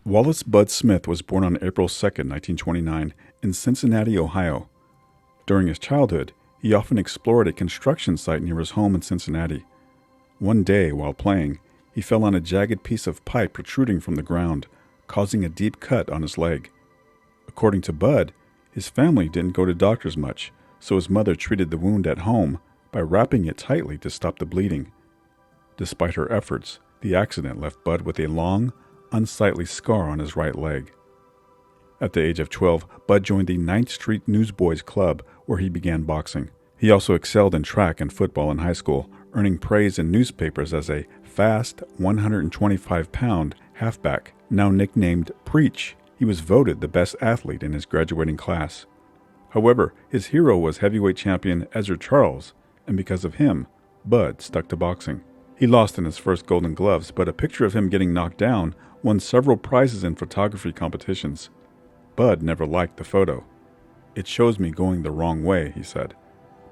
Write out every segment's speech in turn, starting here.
Wallace Bud Smith was born on April 2, 1929, in Cincinnati, Ohio. During his childhood, he often explored a construction site near his home in Cincinnati. One day, while playing, he fell on a jagged piece of pipe protruding from the ground, causing a deep cut on his leg. According to Bud, his family didn't go to doctors much, so his mother treated the wound at home by wrapping it tightly to stop the bleeding. Despite her efforts, the accident left Bud with a long, unsightly scar on his right leg. At the age of 12, Bud joined the 9th Street Newsboys Club, where he began boxing. He also excelled in track and football in high school, earning praise in newspapers as a fast 125-pound halfback, now nicknamed Preach. He was voted the best athlete in his graduating class. However, his hero was heavyweight champion Ezra Charles, and because of him, Bud stuck to boxing. He lost in his first Golden Gloves, but a picture of him getting knocked down won several prizes in photography competitions. Bud never liked the photo. "It shows me going the wrong way," he said.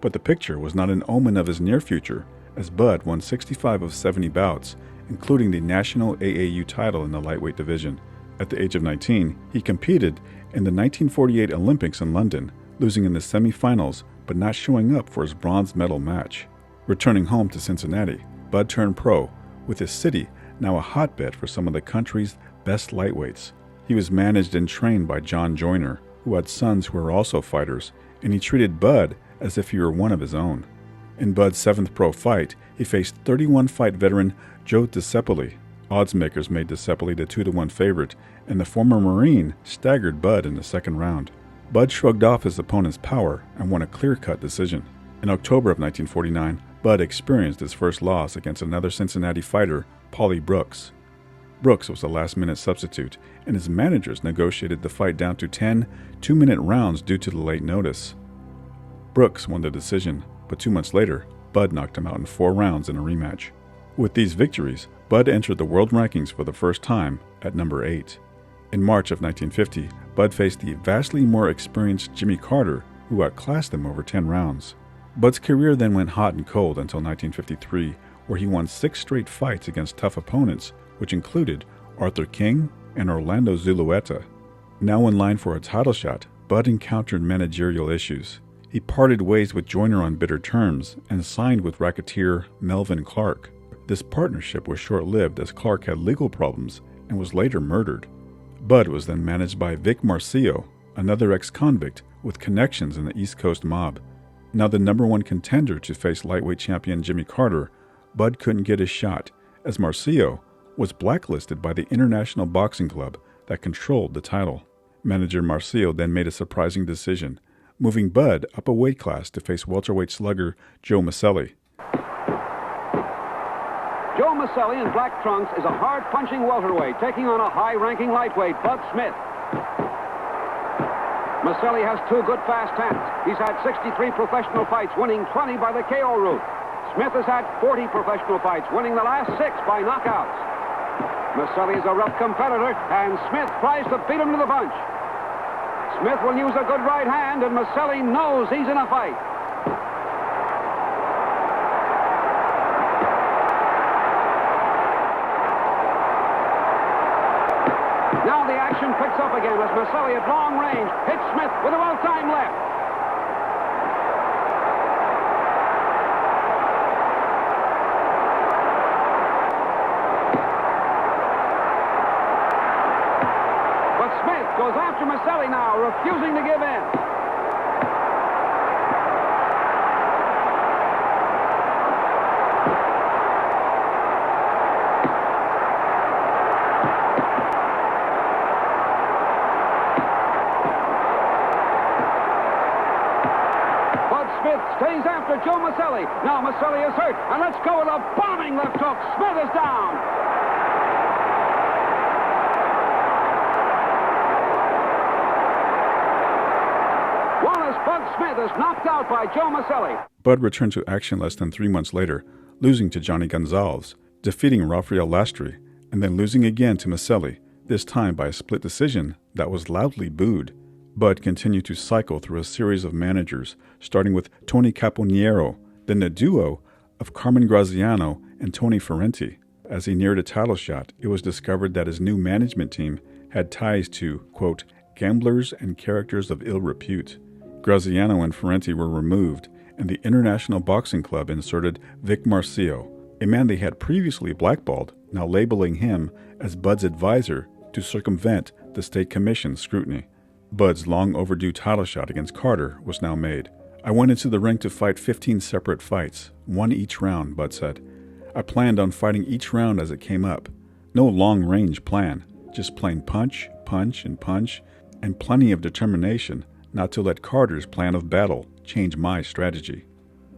But the picture was not an omen of his near future, as Bud won 65 of 70 bouts, including the national AAU title in the lightweight division. At the age of 19, he competed in the 1948 Olympics in London, losing in the semifinals but not showing up for his bronze medal match. Returning home to Cincinnati, Bud turned pro, with his city now a hotbed for some of the country's best lightweights. He was managed and trained by John Joyner, who had sons who were also fighters, and he treated Bud as if he were one of his own. In Bud's 7th pro fight, he faced 31-fight veteran Joe DeCepoli. Oddsmakers made DeCepoli the 2-1 favorite, and the former Marine staggered Bud in the second round. Bud shrugged off his opponent's power and won a clear-cut decision. In October of 1949, Bud experienced his first loss against another Cincinnati fighter, Paulie Brooks. Brooks was a last-minute substitute, and his managers negotiated the fight down to 10 two-minute rounds due to the late notice. Brooks won the decision, but 2 months later, Bud knocked him out in 4 rounds in a rematch. With these victories, Bud entered the world rankings for the first time at number 8. In March of 1950, Bud faced the vastly more experienced Jimmy Carter, who outclassed him over 10 rounds. Bud's career then went hot and cold until 1953, where he won 6 straight fights against tough opponents, which included Arthur King and Orlando Zulueta. Now in line for a title shot, Bud encountered managerial issues. He parted ways with Joyner on bitter terms and signed with racketeer Melvin Clark. This partnership was short-lived as Clark had legal problems and was later murdered. Bud was then managed by Vic Marcio, another ex-convict with connections in the East Coast mob. Now the number 1 contender to face lightweight champion Jimmy Carter, Bud couldn't get his shot, as Marcio was blacklisted by the International Boxing Club that controlled the title. Manager Marcio then made a surprising decision, moving Bud up a weight class to face welterweight slugger Joe Maselli. Joe Maselli in black trunks is a hard-punching welterweight, taking on a high-ranking lightweight, Bud Smith. Maselli has 2 good fast hands. He's had 63 professional fights, winning 20 by the KO route. Smith has had 40 professional fights, winning the last 6 by knockouts. Maselli is a rough competitor, and Smith tries to beat him to the punch. Smith will use a good right hand, and Maselli knows he's in a fight. Now the action picks up again as Maselli at long range hits Smith with a little time left. But Smith goes after Maselli now, refusing to give in. Smith stays after Joe Maselli. Now Maselli is hurt, and let's go with a bombing left hook. Smith is down. Wallace Bud Smith is knocked out by Joe Maselli. Bud returned to action less than 3 months later, losing to Johnny Gonzalez, defeating Rafael Lastri, and then losing again to Maselli, this time by a split decision that was loudly booed. Bud continued to cycle through a series of managers, starting with Tony Caponiero, then the duo of Carmen Graziano and Tony Ferrenti. As he neared a title shot, it was discovered that his new management team had ties to, quote, gamblers and characters of ill repute. Graziano and Ferrenti were removed, and the International Boxing Club inserted Vic Marcio, a man they had previously blackballed, now labeling him as Bud's advisor to circumvent the state commission's scrutiny. Bud's long overdue title shot against Carter was now made. I went into the ring to fight 15 separate fights, one each round, Bud said. I planned on fighting each round as it came up. No long-range plan, just plain punch, punch, and punch, and plenty of determination not to let Carter's plan of battle change my strategy.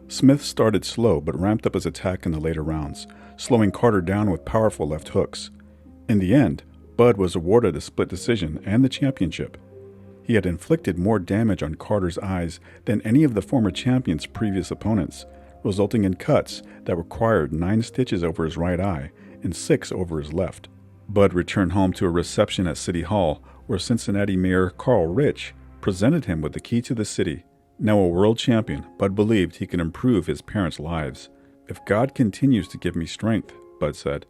Smith started slow but ramped up his attack in the later rounds, slowing Carter down with powerful left hooks. In the end, Bud was awarded a split decision and the championship. He had inflicted more damage on Carter's eyes than any of the former champion's previous opponents, resulting in cuts that required 9 stitches over his right eye and 6 over his left. Bud returned home to a reception at City Hall where Cincinnati Mayor Carl Rich presented him with the key to the city. Now a world champion, Bud believed he could improve his parents' lives. If God continues to give me strength, Bud said,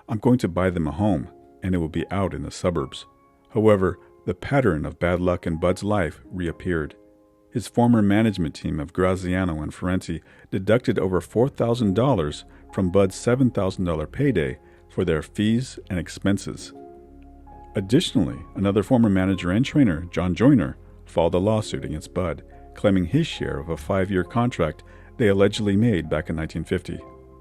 I'm going to buy them a home, and it will be out in the suburbs. However, the pattern of bad luck in Bud's life reappeared. His former management team of Graziano and Ferrenti deducted over $4,000 from Bud's $7,000 payday for their fees and expenses. Additionally, another former manager and trainer, John Joyner, filed a lawsuit against Bud, claiming his share of a 5-year contract they allegedly made back in 1950.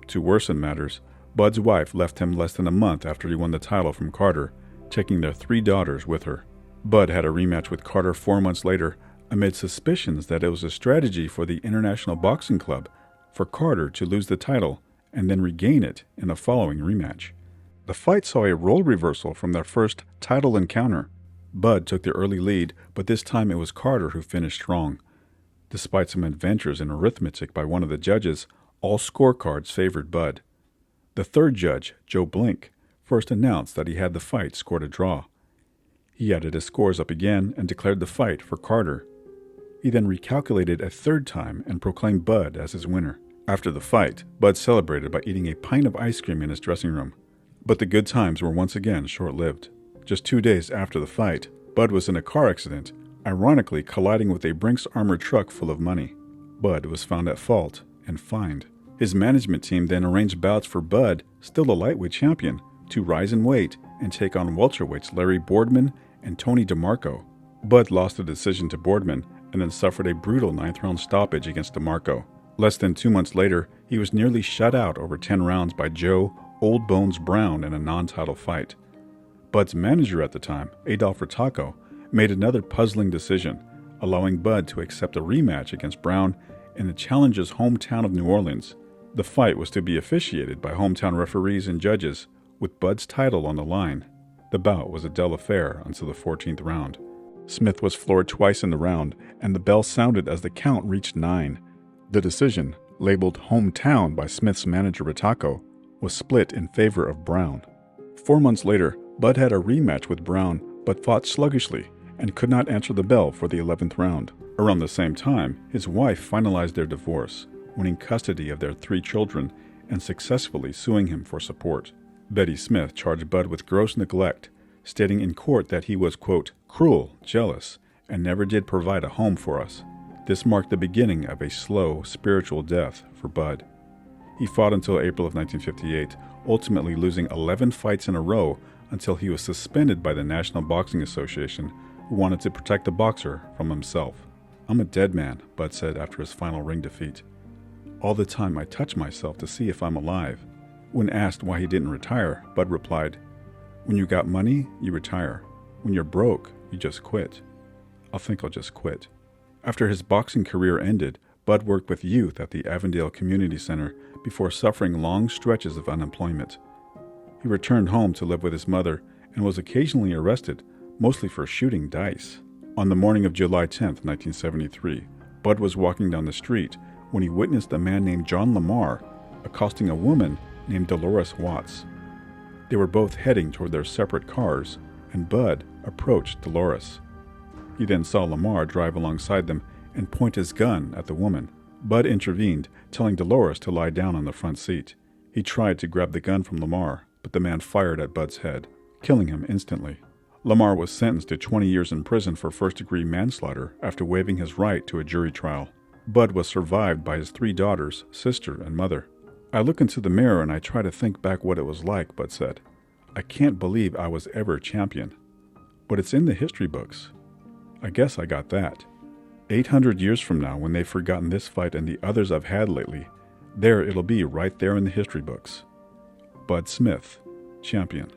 To worsen matters, Bud's wife left him less than a month after he won the title from Carter, taking their 3 daughters with her. Bud had a rematch with Carter 4 months later, amid suspicions that it was a strategy for the International Boxing Club for Carter to lose the title and then regain it in a following rematch. The fight saw a role reversal from their first title encounter. Bud took the early lead, but this time it was Carter who finished strong. Despite some adventures in arithmetic by one of the judges, all scorecards favored Bud. The third judge, Joe Blink, first announced that he had the fight scored a draw. He added his scores up again and declared the fight for Carter. He then recalculated a third time and proclaimed Bud as his winner. After the fight, Bud celebrated by eating a pint of ice cream in his dressing room. But the good times were once again short-lived. Just 2 days after the fight, Bud was in a car accident, ironically colliding with a Brinks armored truck full of money. Bud was found at fault and fined. His management team then arranged bouts for Bud, still a lightweight champion, to rise in weight and take on welterweights Larry Boardman and Tony DeMarco. Bud lost the decision to Boardman and then suffered a brutal 9th-round stoppage against DeMarco. Less than 2 months later, he was nearly shut out over 10 rounds by Joe Old Bones Brown in a non-title fight. Bud's manager at the time, Adolph Ritaco, made another puzzling decision, allowing Bud to accept a rematch against Brown in the challenger's hometown of New Orleans. The fight was to be officiated by hometown referees and judges, with Bud's title on the line. The bout was a dull affair until the 14th round. Smith was floored twice in the round, and the bell sounded as the count reached 9. The decision, labeled hometown by Smith's manager Ritaco, was split in favor of Brown. 4 months later, Bud had a rematch with Brown, but fought sluggishly and could not answer the bell for the 11th round. Around the same time, his wife finalized their divorce, winning custody of their 3 children and successfully suing him for support. Betty Smith charged Bud with gross neglect, stating in court that he was, quote, cruel, jealous, and never did provide a home for us. This marked the beginning of a slow, spiritual death for Bud. He fought until April of 1958, ultimately losing 11 fights in a row until he was suspended by the National Boxing Association, who wanted to protect the boxer from himself. I'm a dead man, Bud said after his final ring defeat. All the time I touch myself to see if I'm alive. When asked why he didn't retire, Bud replied, when you got money, you retire. When you're broke, you just quit. I think I'll just quit. After his boxing career ended, Bud worked with youth at the Avondale Community Center before suffering long stretches of unemployment. He returned home to live with his mother and was occasionally arrested, mostly for shooting dice. On the morning of July 10, 1973, Bud was walking down the street when he witnessed a man named John Lamar accosting a woman named Dolores Watts. They were both heading toward their separate cars, and Bud approached Dolores. He then saw Lamar drive alongside them and point his gun at the woman. Bud intervened, telling Dolores to lie down on the front seat. He tried to grab the gun from Lamar, but the man fired at Bud's head, killing him instantly. Lamar was sentenced to 20 years in prison for first-degree manslaughter after waiving his right to a jury trial. Bud was survived by his 3 daughters, sister, and mother. I look into the mirror and I try to think back what it was like, Bud said. I can't believe I was ever champion. But it's in the history books. I guess I got that. 800 years from now, when they've forgotten this fight and the others I've had lately, there it'll be right there in the history books. Bud Smith, champion.